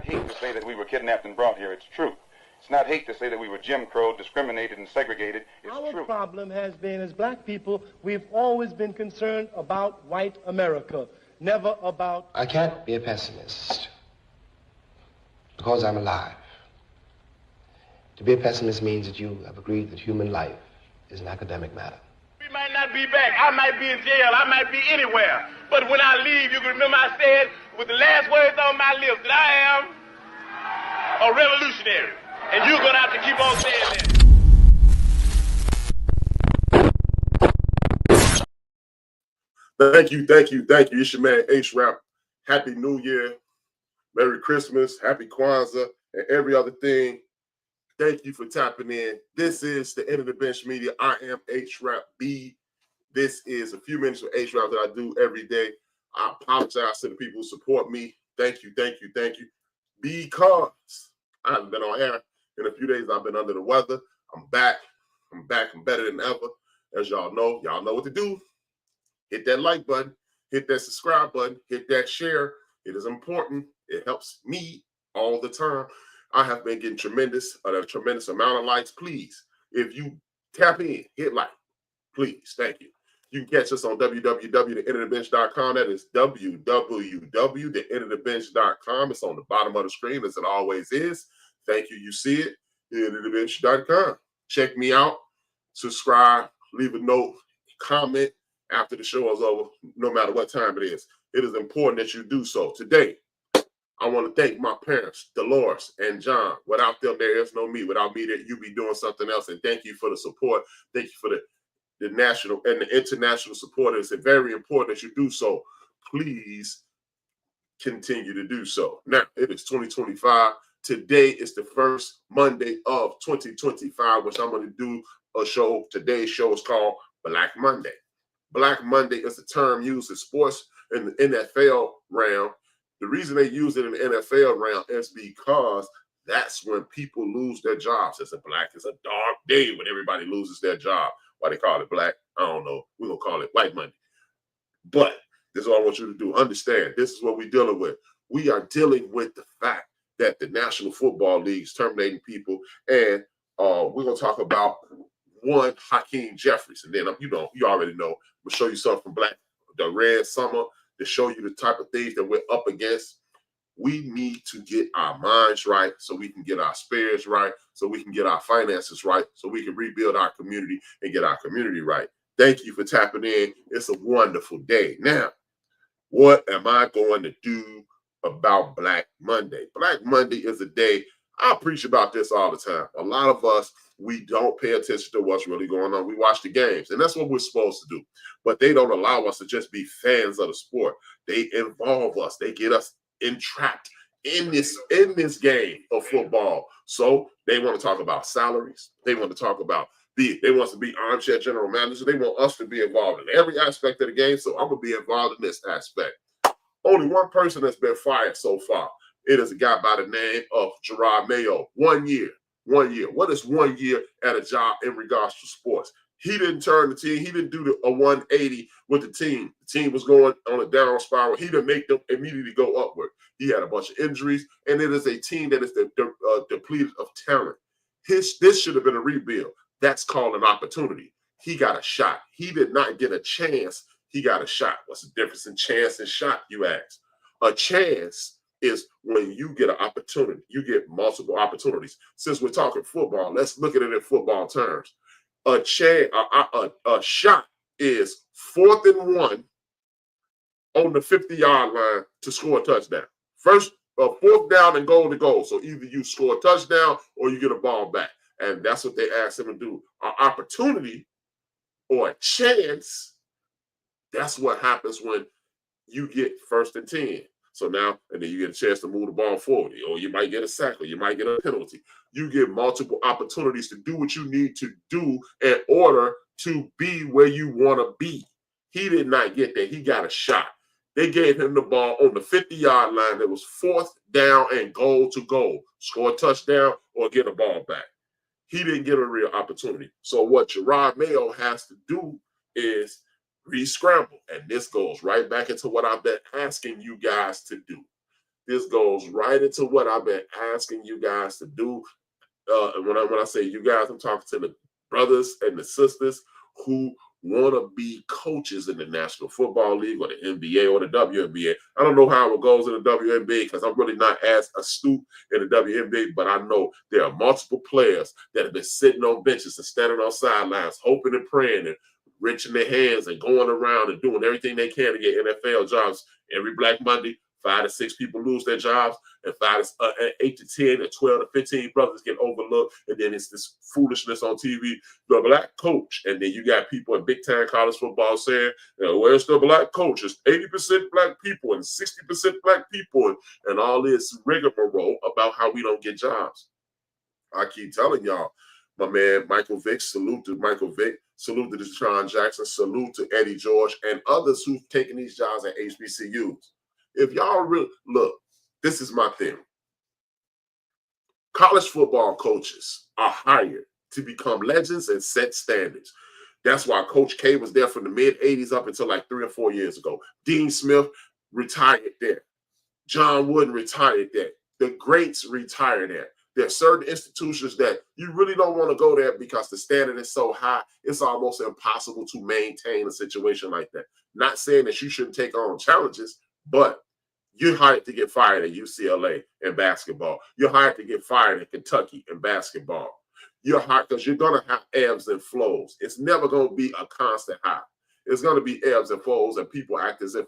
hate to say that we were kidnapped and brought here. It's true. It's not hate to say that we were Jim Crow, discriminated and segregated. It's true. Our problem has been, as black people, we've always been concerned about white America, never about... I can't be a pessimist because I'm alive. To be a pessimist means that you have agreed that human life is an academic matter. We might not be back. I might be in jail. I might be anywhere. But when I leave, you can remember I said with the last words on my lips that I am a revolutionary. And you're going to have to keep on saying that. Thank you, thank you, thank you. It's your man H-Rap. Happy New Year. Merry Christmas. Happy Kwanzaa and every other thing. Thank you for tapping in. This is the End of the Bench Media. I am H-Rap B. This is a few minutes of H-Rap that I do every day. I apologize to the people who support me. Thank you, thank you, thank you. Because I haven't been on air in a few days. I've been under the weather. I'm back. I'm better than ever. As y'all know what to do. Hit that like button. Hit that subscribe button. Hit that share. It is important. It helps me all the time. I have been getting a tremendous amount of likes. Please, if you tap in, hit like. Please, thank you. You can catch us on www.thaendofdbench.com. That is www.thaendofdbench.com. It's on the bottom of the screen, as it always is. Thank you. You see it. thaendofdbench.com. Check me out. Subscribe. Leave a note. Comment after the show is over, no matter what time it is. It is important that you do so. Today, I want to thank my parents, Dolores and John. Without them, there is no me. Without me, that you be doing something else. And thank you for the support. Thank you for the national and the international support. It's very important that you do so. Please continue to do so. Now, it is 2025. Today is the first Monday of 2025, which I'm going to do a show. Today's show is called Black Monday. Black Monday is a term used in sports in the NFL realm. The reason they use it in the NFL realm is because that's when people lose their jobs. It's a dark day when everybody loses their job. Why they call it black, I don't know. We're going to call it White Monday. But this is what I want you to do. Understand, this is what we're dealing with. We are dealing with the fact that the National Football League is terminating people. And we're going to talk about one, Hakeem Jeffries. And then, you already know, we'll show you something from the Red Summer to show you the type of things that we're up against. We need to get our minds right so we can get our spirits right, so we can get our finances right, so we can rebuild our community and get our community right. Thank you for tapping in. It's a wonderful day. Now, what am I going to do about Black Monday? Black Monday is a day, I preach about this all the time. A lot of us, we don't pay attention to what's really going on. We watch the games, and that's what we're supposed to do. But they don't allow us to just be fans of the sport. They involve us. They get us entrapped in this game of football. So they want to talk about salaries. They want to talk about they want us to be armchair general managers. They want us to be involved in every aspect of the game. So I'm gonna be involved in this aspect. Only one person that's been fired so far. It is a guy by the name of Gerard Mayo. 1 year. 1 year. What is 1 year at a job in regards to sports? He didn't turn the team. He didn't do a 180 with the team. The team was going on a down spiral. He didn't make them immediately go upward. He had a bunch of injuries, and it is a team that is depleted of talent. This should have been a rebuild. That's called an opportunity. He got a shot. He did not get a chance. He got a shot. What's the difference in chance and shot, you ask? A chance is when you get an opportunity. You get multiple opportunities. Since we're talking football, let's look at it in football terms. A shot is 4th and 1 on the 50-yard line to score a touchdown. First, 4th down and goal to goal. So either you score a touchdown or you get a ball back. And that's what they asked him to do. An opportunity or a chance, that's what happens when you get 1st and 10. So now, and then you get a chance to move the ball forward, or you might get a sack, or you might get a penalty. You get multiple opportunities to do what you need to do in order to be where you want to be. He did not get there. He got a shot. They gave him the ball on the 50-yard line. That was 4th down and goal to goal. Score a touchdown or get a ball back. He didn't get a real opportunity. So what Gerard Mayo has to do is re-scramble. And this goes right back into what I've been asking you guys to do. this goes right into what I've been asking you guys to do. And when I say you guys, I'm talking to the brothers and the sisters who want to be coaches in the National Football League or the NBA or the WNBA. I don't know how it goes in the WNBA because I'm really not as astute in the WNBA, but I know there are multiple players that have been sitting on benches and standing on sidelines, hoping and praying and wrenching their hands and going around and doing everything they can to get NFL jobs. Every Black Monday, 5 to 6 people lose their jobs, and 8 to 10 and 12 to 15 brothers get overlooked. And then it's this foolishness on TV, the black coach. And then you got people in big time college football saying, where's the black coach? It's 80% black people and 60% black people, and all this rigmarole about how we don't get jobs. I keep telling y'all, my man Michael Vick, salute to Michael Vick, salute to Deshaun Jackson, salute to Eddie George, and others who've taken these jobs at HBCUs. If y'all really look, this is my theory. College football coaches are hired to become legends and set standards. That's why Coach K was there from the mid-'80s up until like 3 or 4 years ago. Dean Smith retired there. John Wooden retired there. The greats retired there. There are certain institutions that you really don't want to go there because the standard is so high, it's almost impossible to maintain a situation like that. Not saying that you shouldn't take on challenges, but you're hired to get fired at UCLA in basketball. You're hired to get fired at Kentucky in basketball. You're hired because you're going to have ebbs and flows. It's never going to be a constant high. It's going to be ebbs and flows, and people act as if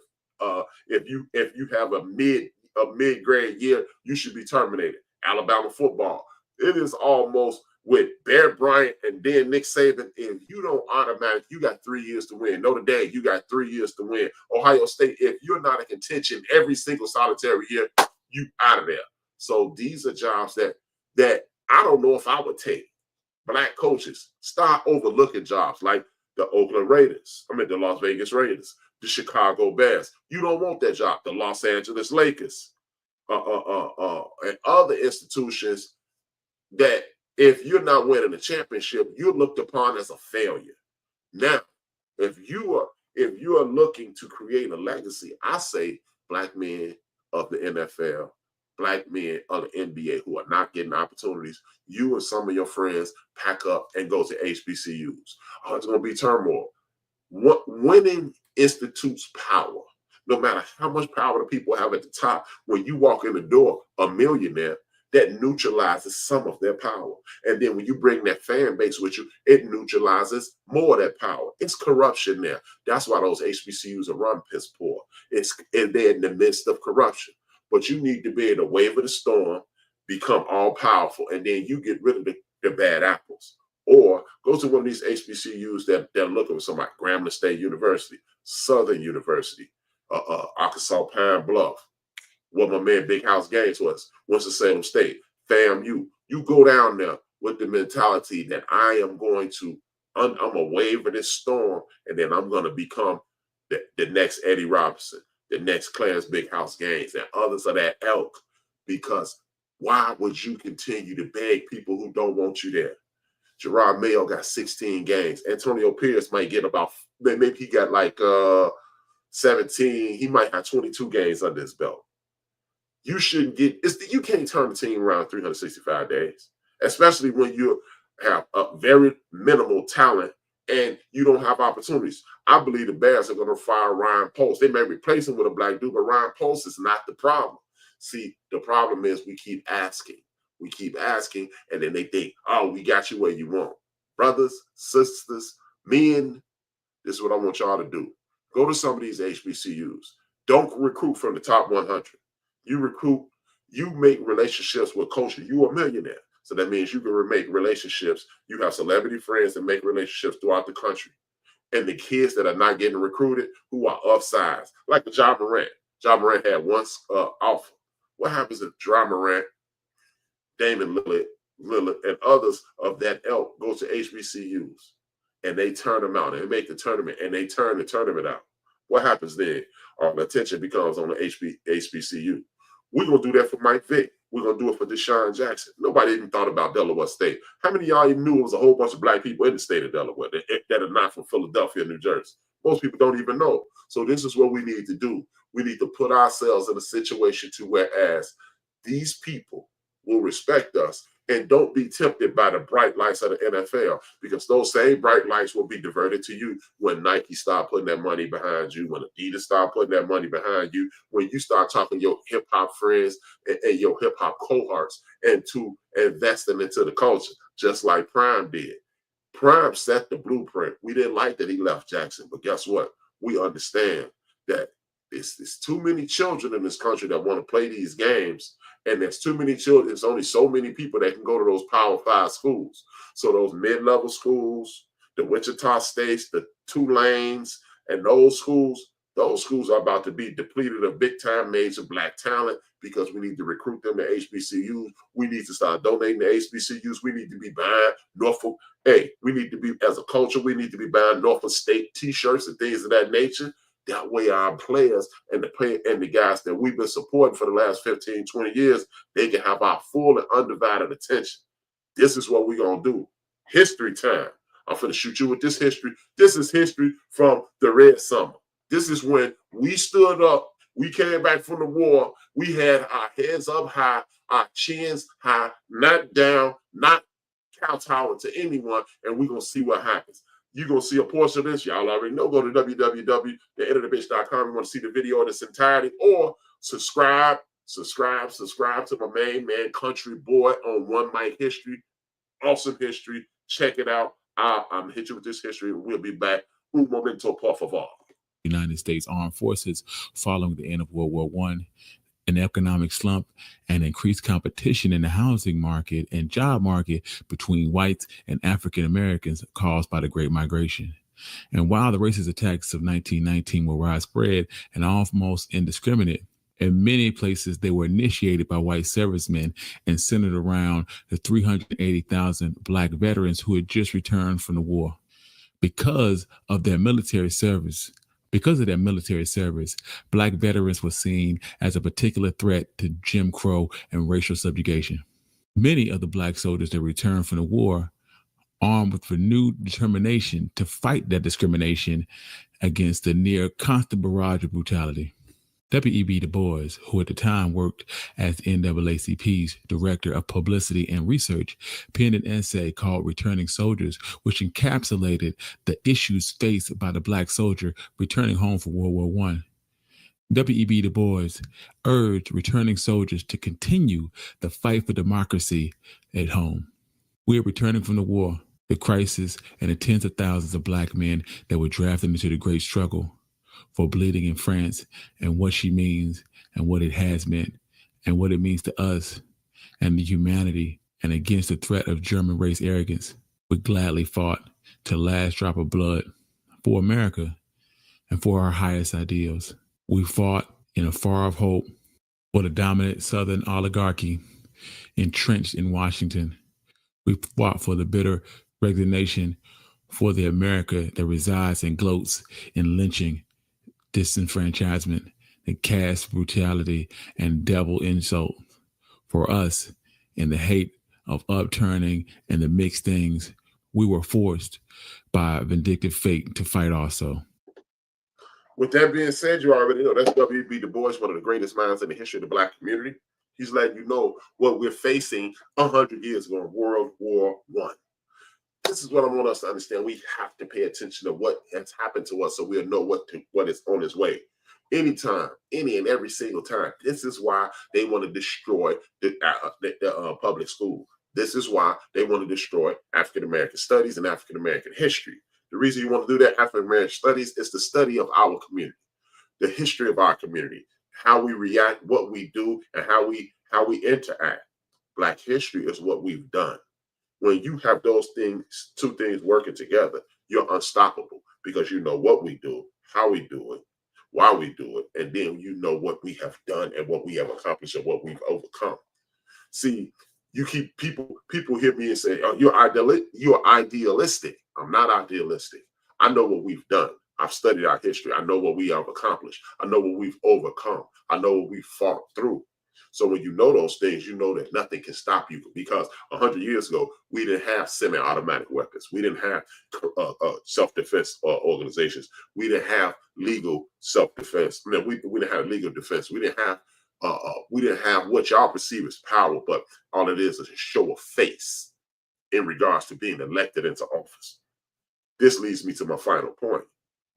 you have a mid-grade year, you should be terminated. Alabama football. It is almost with Bear Bryant and then Nick Saban. If you don't automatically, you got 3 years to win. Notre Dame, you got 3 years to win. Ohio State, if you're not in contention every single solitary year, you out of there. So these are jobs that I don't know if I would take. Black coaches start overlooking jobs like the Oakland Raiders. The Las Vegas Raiders, the Chicago Bears. You don't want that job. The Los Angeles Lakers. And other institutions that if you're not winning a championship, you're looked upon as a failure. Now, if you are looking to create a legacy, I say black men of the NFL, black men of the NBA who are not getting opportunities, you and some of your friends pack up and go to HBCUs. Oh, it's going to be turmoil. Winning institutes power. No matter how much power the people have at the top, when you walk in the door, a millionaire, that neutralizes some of their power. And then when you bring that fan base with you, it neutralizes more of that power. It's corruption there. That's why those HBCUs are run piss poor. They're in the midst of corruption. But you need to be able to weather the storm, become all powerful, and then you get rid of the bad apples. Or go to one of these HBCUs that they're looking for somebody, Grambling State University, Southern University, Arkansas Pine Bluff, what my man Big House Gaines was, Winston-Salem State, FAMU. You go down there with the mentality that I'm going to waver this storm, and then I'm going to become the next Eddie Robinson, the next Clarence Big House Gaines, and others of that ilk. Because why would you continue to beg people who don't want you there? Gerard Mayo got 16 games. Antonio Pierce might get maybe he got like 17. He might have 22 games under his belt. You shouldn't you can't turn the team around 365 days, especially when you have a very minimal talent and you don't have opportunities. I believe the Bears are going to fire Ryan Post. They may replace him with a black dude, but Ryan Post is not the problem. See, the problem is we keep asking. We keep asking, and then they think, oh, we got you where you want. Brothers, sisters, men, this is what I want y'all to do. Go to some of these HBCUs. Don't recruit from the top 100. You make relationships with coaches. You're a millionaire. So that means you can make relationships. You have celebrity friends that make relationships throughout the country. And the kids that are not getting recruited, who are upsized, like the John Morant. John Morant had one offer. What happens if John Morant, Damon Lillard, and others of that ilk go to HBCUs and they turn them out and they make the tournament and they turn the tournament out? What happens then? All the attention becomes on the HBCU. We're going to do that for Mike Vick. We're going to do it for Deshaun Jackson. Nobody even thought about Delaware State. How many of y'all even knew it was a whole bunch of black people in the state of Delaware that are not from Philadelphia, New Jersey? Most people don't even know. So this is what we need to do. We need to put ourselves in a situation to whereas these people will respect us and don't be tempted by the bright lights of the NFL, because those same bright lights will be diverted to you when Nike start putting that money behind you, when Adidas start putting that money behind you, when you start talking to your hip hop friends and your hip hop cohorts into investing into the culture, just like Prime did. Prime set the blueprint. We didn't like that he left Jackson, but guess what? We understand that there's too many children in this country that want to play these games, and there's too many children. There's only so many people that can go to those Power 5 schools. So those mid-level schools, the Wichita States, the Tulanes, and those schools are about to be depleted of big-time major black talent because we need to recruit them to HBCUs. We need to start donating to HBCUs. We need to be buying Norfolk. Hey, we need to be, as a culture, we need to be buying Norfolk State T-shirts and things of that nature. That way our players and the guys that we've been supporting for the last 15, 20 years, they can have our full and undivided attention. This is what we're going to do. History time. I'm going to shoot you with this history. This is history from the Red Summer. This is when we stood up. We came back from the war. We had our heads up high, our chins high, not down, not kowtowing to anyone, and we're going to see what happens. You're going to see a portion of this. Y'all already know. Go to www.thaendofdbench.com. You want to see the video in its entirety, or subscribe to my main man, Country Boy, on One Mic History. Awesome history. Check it out. I'm going to hit you with this history, and we'll be back. Un momento, por favor. United States Armed Forces following the end of World War I, an economic slump, and increased competition in the housing market and job market between whites and African Americans caused by the Great Migration. And while the racist attacks of 1919 were widespread and almost indiscriminate, in many places they were initiated by white servicemen and centered around the 380,000 black veterans who had just returned from the war. Because of their military service, black veterans were seen as a particular threat to Jim Crow and racial subjugation. Many of the black soldiers that returned from the war, armed with renewed determination to fight that discrimination against the near constant barrage of brutality. W.E.B. Du Bois, who at the time worked as NAACP's Director of Publicity and Research, penned an essay called Returning Soldiers, which encapsulated the issues faced by the black soldier returning home from World War I. W.E.B. Du Bois urged returning soldiers to continue the fight for democracy at home. We are returning from the war, the crisis, and the tens of thousands of black men that were drafted into the great struggle for bleeding in France, and what she means and what it has meant and what it means to us and the humanity, and against the threat of German race arrogance. We gladly fought to the last drop of blood for America and for our highest ideals. We fought in a far-off hope for the dominant Southern oligarchy entrenched in Washington. We fought for the bitter resignation for the America that resides and gloats in lynching, disenfranchisement, and caste brutality and devil insult. For us, in the hate of upturning and the mixed things, we were forced by vindictive fate to fight also. With that being said, you already know that's W.E.B. Du Bois, one of the greatest minds in the history of the black community. He's letting you know what we're facing 100 years ago in World War I. This is what I want us to understand. We have to pay attention to what has happened to us so we'll know what is on its way. Anytime, any and every single time. This is why they want to destroy the public school. This is why they want to destroy African-American studies and African-American history. The reason you want to do that African-American studies is the study of our community, the history of our community, how we react, what we do, and how we interact. Black history is what we've done. When you have those things, two things working together, you're unstoppable because you know what we do, how we do it, why we do it, and then you know what we have done and what we have accomplished and what we've overcome. See, you keep people hear me and say, "Oh, you're idealistic." I'm not idealistic. I know what we've done. I've studied our history. I know what we have accomplished. I know what we've overcome. I know what we've fought through. So when you know those things, you know that nothing can stop you, because 100 years ago, we didn't have semi-automatic weapons. We didn't have self-defense organizations. We didn't have legal self-defense. I mean, we didn't have legal defense. We didn't have what y'all perceive as power, but all it is a show of face in regards to being elected into office. This leads me to my final point.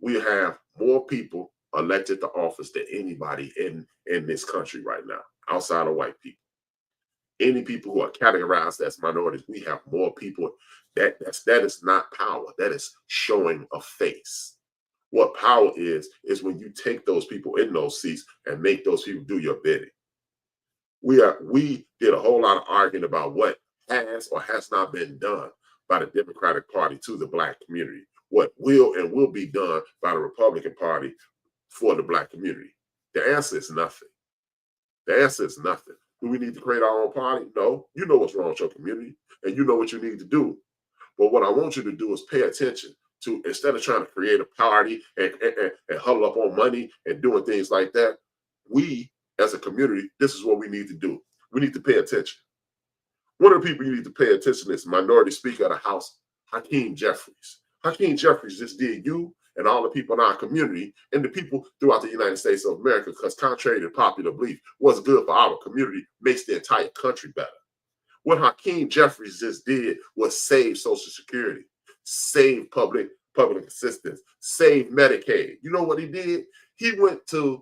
We have more people elected to office than anybody in this country right now, outside of white people. Any people who are categorized as minorities, we have more people. That is not power. That is showing a face. What power is when you take those people in those seats and make those people do your bidding. We did a whole lot of arguing about what has or has not been done by the Democratic Party to the Black community, what will be done by the Republican Party for the Black community. The answer is nothing. The answer is nothing. Do we need to create our own party? No. You know what's wrong with your community, and you know what you need to do. But what I want you to do is pay attention to, instead of trying to create a party and huddle up on money and doing things like that, we as a community, this is what we need to do. We need to pay attention. One of the people you need to pay attention to is Minority Speaker of the House, Hakeem Jeffries. Hakeem Jeffries just did you and all the people in our community and the people throughout the United States of America, because contrary to popular belief, what's good for our community makes the entire country better. What Hakeem Jeffries just did was save Social Security, save public assistance, save Medicaid. You know what he did? He went to,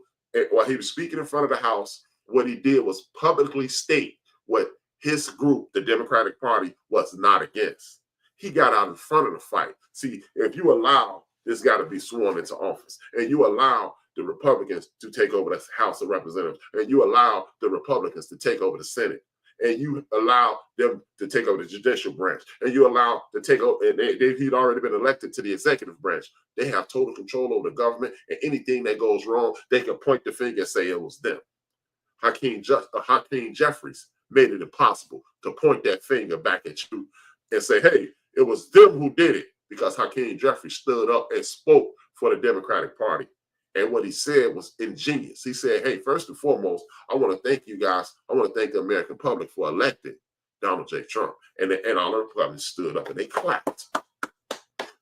while he was speaking in front of the House, what he did was publicly state what his group, the Democratic Party, was not against. He got out in front of the fight. See, if you allow this guy to be sworn into office, and you allow the Republicans to take over the House of Representatives, and you allow the Republicans to take over the Senate, and you allow them to take over the judicial branch, and you allow to take over, and he'd already been elected to the executive branch. They have total control over the government, and anything that goes wrong, they can point the finger and say it was them. Hakeem Jeffries made it impossible to point that finger back at you and say, hey, it was them who did it, because Hakeem Jeffries stood up and spoke for the Democratic Party. And what he said was ingenious. He said, hey, first and foremost, I want to thank you guys. I want to thank the American public for electing Donald J. Trump. And all the Republicans stood up and they clapped.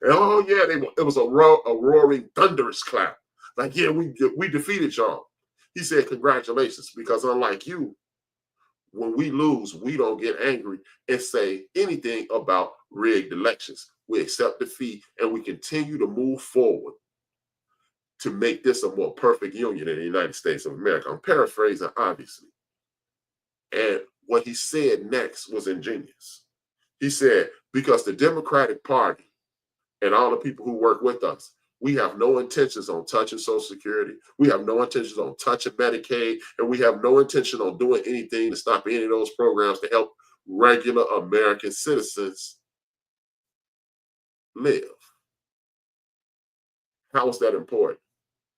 And oh, yeah, it was a roaring, thunderous clap. Like, yeah, we defeated y'all. He said, congratulations, because unlike you, when we lose, we don't get angry and say anything about rigged elections. We accept defeat and we continue to move forward to make this a more perfect union in the United States of America. I'm paraphrasing, obviously. And what he said next was ingenious. He said, because the Democratic Party and all the people who work with us, we have no intentions on touching Social Security. We have no intentions on touching Medicaid. And we have no intention on doing anything to stop any of those programs to help regular American citizens live. How is that important?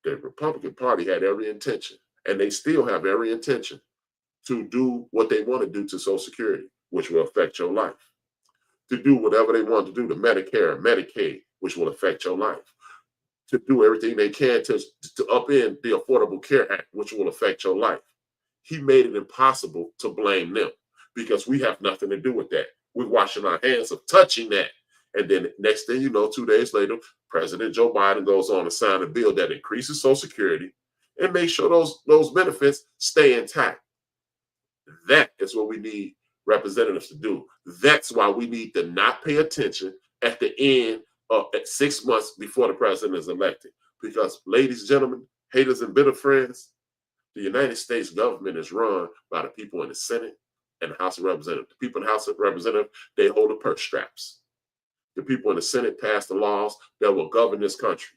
The Republican Party had every intention, and they still have every intention, to do what they want to do to Social Security, which will affect your life. To do whatever they want to do to Medicare and Medicaid, which will affect your life. To do everything they can to upend the Affordable Care Act, which will affect your life. He made it impossible to blame them, because we have nothing to do with that. We're washing our hands of touching that. And then next thing you know, 2 days later, President Joe Biden goes on to sign a bill that increases Social Security and makes sure those benefits stay intact. That is what we need representatives to do. That's why we need to not pay attention at the end at 6 months before the president is elected. Because, ladies and gentlemen, haters and bitter friends, the United States government is run by the people in the Senate and the House of Representatives. The people in the House of Representatives, they hold the purse strings. The people in the Senate pass the laws that will govern this country.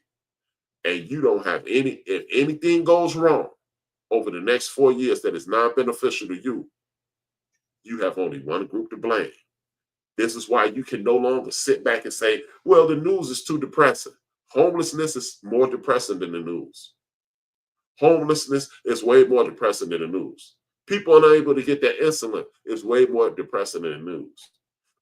And you don't have if anything goes wrong over the next 4 years that is not beneficial to you, you have only one group to blame. This is why you can no longer sit back and say, well, the news is too depressing. Homelessness is more depressing than the news. Homelessness is way more depressing than the news. People unable to get their insulin is way more depressing than the news.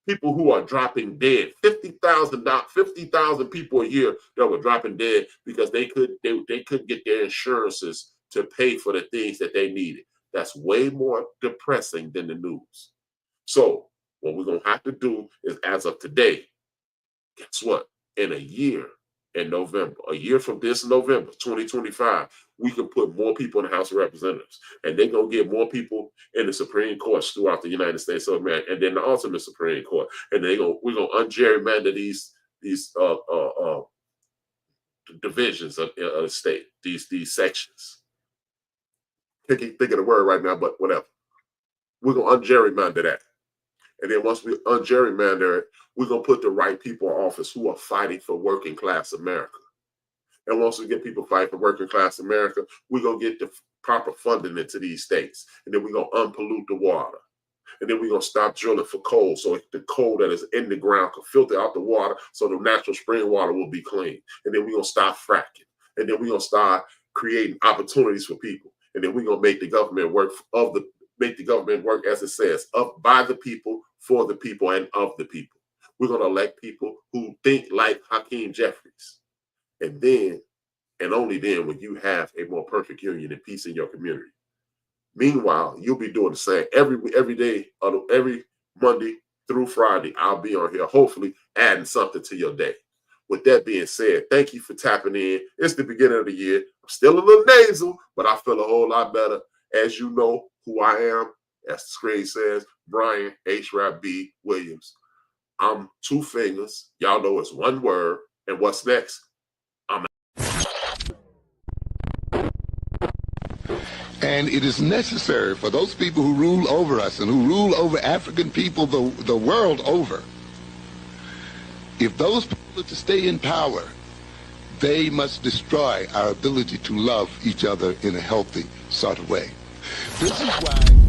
People who are dropping dead, 50,000 people a year that were dropping dead because they couldn't get their insurances to pay for the things that they needed. that's way more depressing than the news. So what we're going to have to do is, as of today, guess what? In a year, in November, a year from this November, 2025, we can put more people in the House of Representatives, and they're going to get more people in the Supreme Courts throughout the United States of America, and then the ultimate Supreme Court. And we're going to ungerrymander these divisions of the state, these sections. Can't think of the word right now, but whatever. We're going to ungerrymander that. And then once we ungerrymander it, we're going to put the right people in office who are fighting for working class America. And once we get people fighting for working class America, we're going to get the proper funding into these states. And then we're going to unpollute the water. And then we're going to stop drilling for coal, so the coal that is in the ground can filter out the water, so the natural spring water will be clean. And then we're going to stop fracking. And then we're going to start creating opportunities for people. And then we're going to make the government work as it says, by the people, for the people, and of the people. We're going to elect people who think like Hakeem Jeffries. And then, and only then, will you have a more perfect union and peace in your community. Meanwhile, you'll be doing the same every day, every Monday through Friday. I'll be on here, hopefully adding something to your day. With that being said, thank you for tapping in. It's the beginning of the year. I'm still a little nasal, but I feel a whole lot better. As you know who I am, as the screen says, Brian H. B. Williams. I'm two fingers. Y'all know it's one word. And what's next? And it is necessary for those people who rule over us and who rule over African people the world over, if those people are to stay in power, they must destroy our ability to love each other in a healthy sort of way. This is why